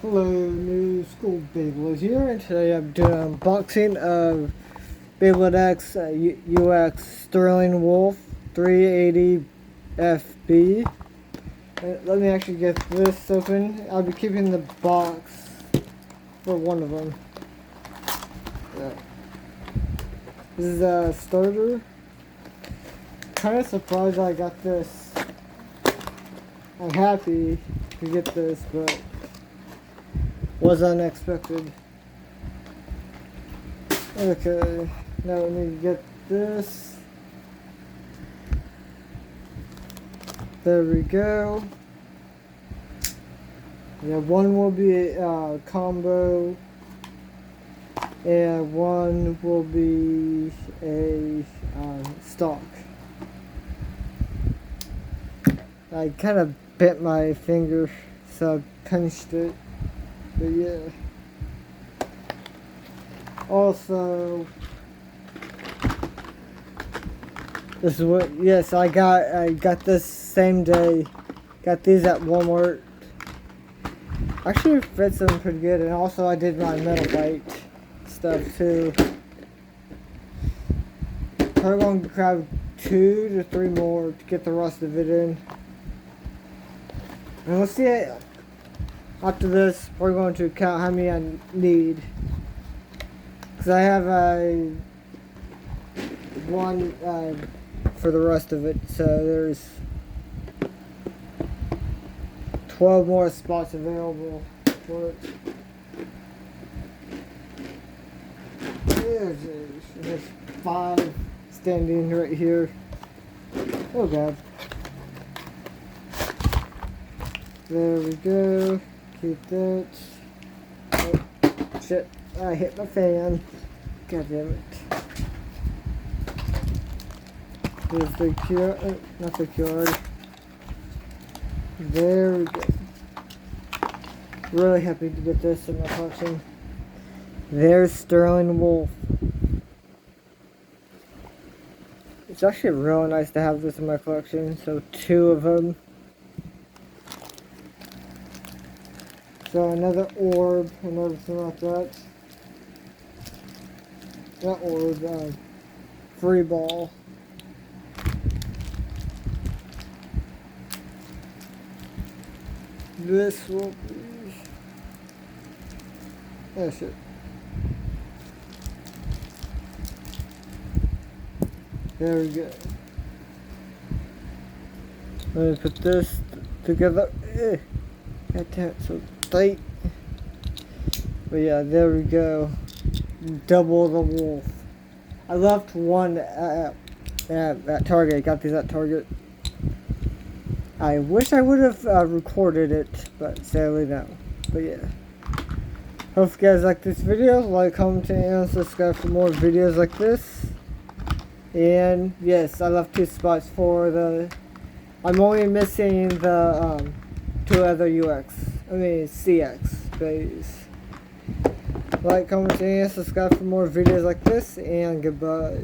Hello, new school Beyblade here, and today I'm doing an unboxing of Beyblade X UX Sterling Wolf 380 FB. Let me actually get this open. I'll be keeping the box for one of them. This is a starter. Kind of surprised I got this. I'm happy to get this, but was unexpected. Okay, now let me get this. There we go. Yeah, one will be a combo, and one will be a stock. I kind of bit my finger, so I pinched it. But yeah. Also, this is what. Yes, I got this same day. Got these at Walmart. Actually, it fits them pretty good, and also I did my metal bite stuff too. Probably gonna grab 2 to 3 more to get the rest of it in. And we'll see it. After this, we're going to count how many I need. Because I have one for the rest of it. So there's 12 more spots available for it. There's 5 standing right here. Oh god. There we go. Keep that. Oh, shit. I hit my fan. God damn it. There's the QR. Not the QR. There we go. Really happy to get this in my collection. There's Sterling Wolf. It's actually really nice to have this in my collection. So 2 of them. So another orb and everything like that. That orb, free ball. This will be. Oh shit. There we go. Let me put this together. Got that so tight. But yeah, there we go. Double the wolf. I left one at Target. Got these at Target. I wish I would have recorded it, but sadly no. But yeah. Hope you guys like this video. Like, comment, and subscribe for more videos like this. And yes, I left 2 spots for the. I'm only missing the 2 other CX bays. Like, comment, and subscribe for more videos like this, and goodbye.